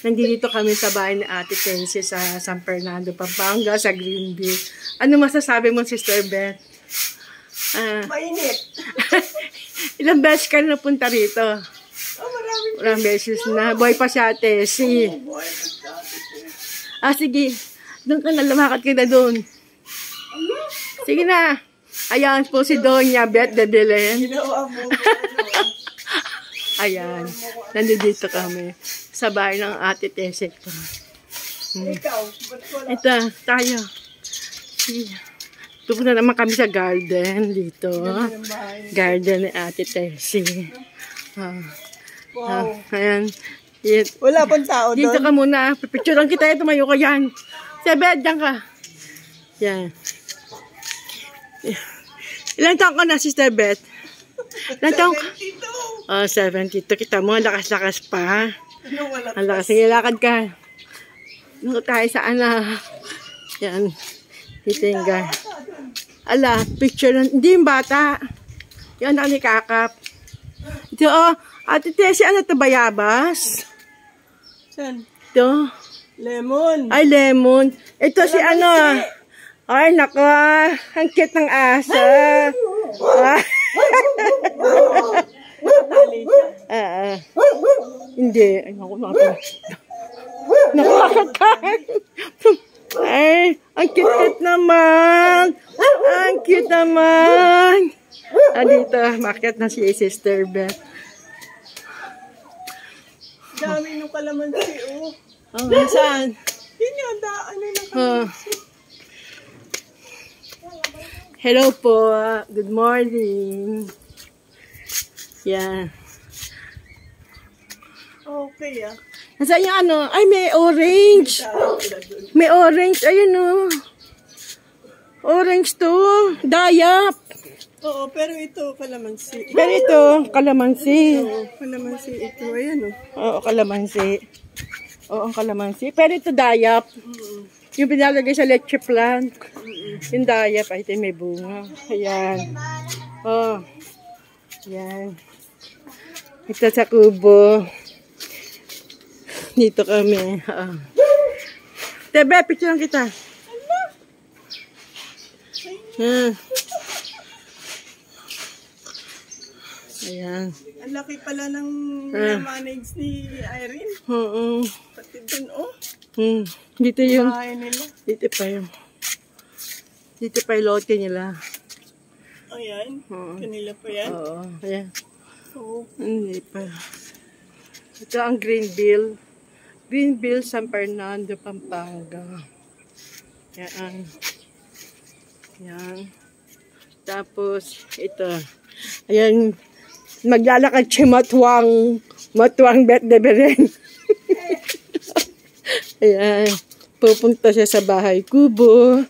Nandito kami sa bahay ni Ate Tensie sa San Fernando, Pampanga, sa Greenville. Ano masasabi mo, Sister Beth? Mainit. Ilang beses ka na napunta rito? Maraming beses na. Buhay pa si Ate Tensie. Sige. Doon ka na, lumakad ka na doon. Sige na. Ayan po si Doña Beth de Belen. Ayan. Nandito kami sa bahay ng Ate Tensie ko. Ito, tayo. Pupunta naman kami sa garden dito. Garden ni Ate Tensie. Wow. Ayan. Wala pang tao doon. Dito ka muna. Pipicturean kita. Tumayo ka yan. Beth, dyan ka. Yan. Ilang taong ka na, Sister Beth? Ilang taong ka? 72. Kita mo, lakas-lakas pa. Ang lakas. Sige, lakad ka. Nung tayo sa Yan. Dito yung picture lang. Hindi yung bata. Yung anak ni Kakap. Ito, Ate Tensie, ano ito, bayabas? Saan? Ito. Lemon. Ay, lemon. Ito si Ay, nako. Ang cute ng asa. Hindi. Ay, naku, nakakakain. Ay, ang cute naman. Ang cute naman. Dito, market na si Sister Beth. Dami nung kalamansi, Saan? Yun yung daan na kalamansi. Hello po. Good morning. Yan. Okay, Nasaan yung Ay, may orange. May orange. Ayun, Orange to. Dayap. Oo, pero ito, kalamansi. Pero ito, kalamansi. Oo, kalamansi ito. Ayan, Oo, kalamansi. Oo, kalamansi. Pero ito, dayap. Yung pinalagay sa leche plant. Yung dayap, ay ito may bunga. Ayan. Ayan. Ito sa kubo. Dito kami. Tebe, picture lang kita. Ayan. Ang laki pala ng manage ni Irene. Oo. Pati dun, Dito yung... bahay nila. Dito pa yung lote nila. Ayan. Kanila pa yan. Oo. Ayan. Oo. Hindi pa. Ito ang Greenville. Greenville, San Fernando, Pampanga. Yan. Yan. Tapos, ito. Ayan. Maglalakad siya Matuang Beth de Belen. Ayan. Pupunta siya sa bahay kubo.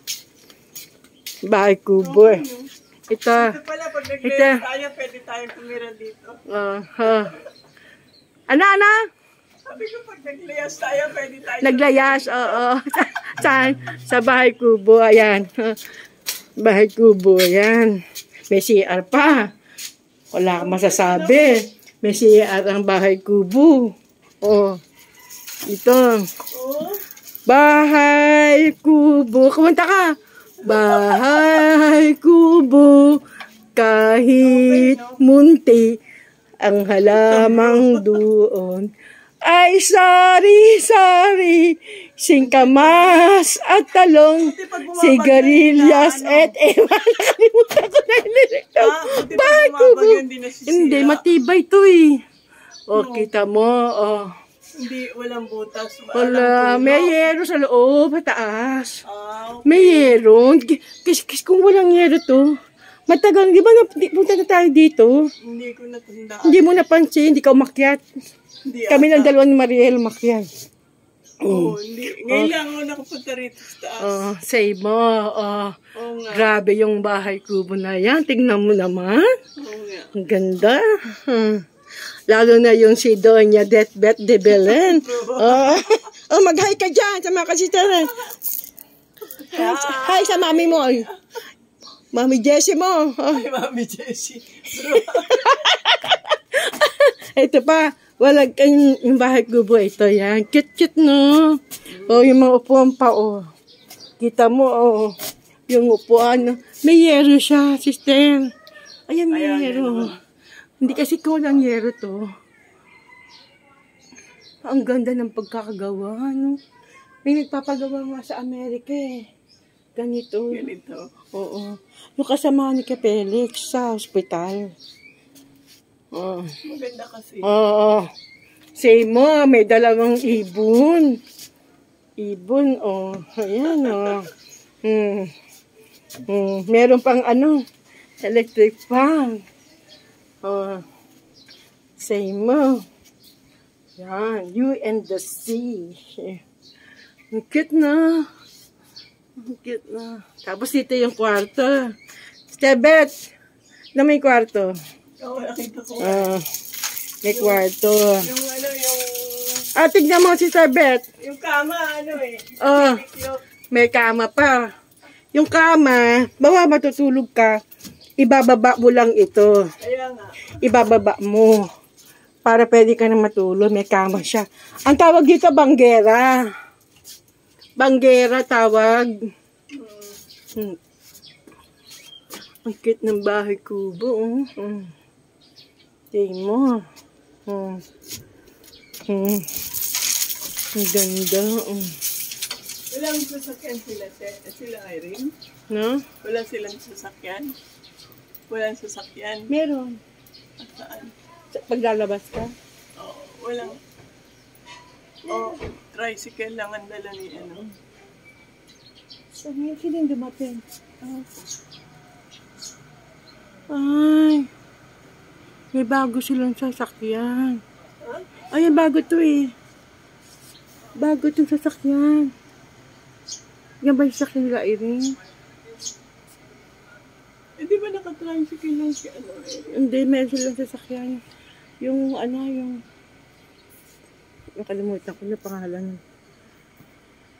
Bahay kubo. Ito pala, pag nag-layas tayo, pwede tayong tumira dito. Ano? Sabi ko, pag nag-layas tayo, pwede tayo. Naglayas, oo. Saan? Sa bahay kubo, ayan. Bahay kubo, ayan. May CR pa. Wala kang masasabi. May CR ang bahay kubo. Ito. Bahay kubo. Kumanta ka. Bahay kubo. Kahit munti ang halamang doon. Ay, sari-sari, singkamas at talong, sigarilyas at ewan. Nakalimutan ko na yung lyric. Bahay kubo. Hindi, matibay to eh. Kita mo, Hindi, walang butas. Wala, may yero sa loob, pataas. May yero. Kung walang yero to, matagal, di ba punta na tayo dito? Hindi ko natandaan. Hindi mo napansin, hindi ka umakyat. Kami ng dalawa ni Mariel umakyat. Hindi. Ngayon lang ako nakapunta rito sa taas. Say mo, grabe yung bahay kubo na yan. Tingnan mo naman. Ang ganda. Lalo na yung si Doña Beth de Belen. Mag-hi ka dyan sa mga kasitaran. Hi sa mami mo. Mami Jessie mo. Ay, Mami Jessie. Ito pa. Walang yung bahay kubo ito yan. Cute-cute, no? O, yung mga upuan pa, o. Kita mo, o. Yung upuan, no? May yero siya, sister. Ayan, may yero. Hindi kasi kulang yero to. Ang ganda ng pagkakagawa, no? May nagpapagawa nga sa Amerika, eh. Ganito. Ganito. Oo. Yung kasama ni Felix sa hospital. Oo. Maganda kasi. Oo. Say mo, may dalawang ibon. Ibon, oh. Ayan, oh. Meron pang ano, electric fan. Oh. Say mo. Yan, you and the sea. Ang cute na. Ang cute na. Tapos dito yung kwarto. Stebet, na may kwarto. Oo, nakita ko. May kwarto. Yung ano, yung... Tignan mo si Stebet. Yung kama, ano eh. May kama pa. Yung kama, bawa matutulog ka, ibababa mo lang ito. Kaya nga. Ibababa mo. Para pwede ka na matulog. May kama siya. Ang tawag dito, banggera. Banggera tawag. Ang cute ng bahay kubo. Tingnan mo. Ang ganda. Walang sasakyan sila Irene? No? Walang silang sasakyan? Walang sasakyan? Meron. At saan? Paglalabas ka? Oo, walang... Oh, tricycle lang ang dala ni ano. Saan yung siling dumating? Ay. May bago silang sasakyan. Ay, bago to eh. Bago itong sasakyan. Yan ba yung sasakyan nila, Irene? Eh, di ba naka-tricycle lang si ano eh? Hindi, meron silang sasakyan. Yung ano, yung... Nakalimutan ko na pangalan.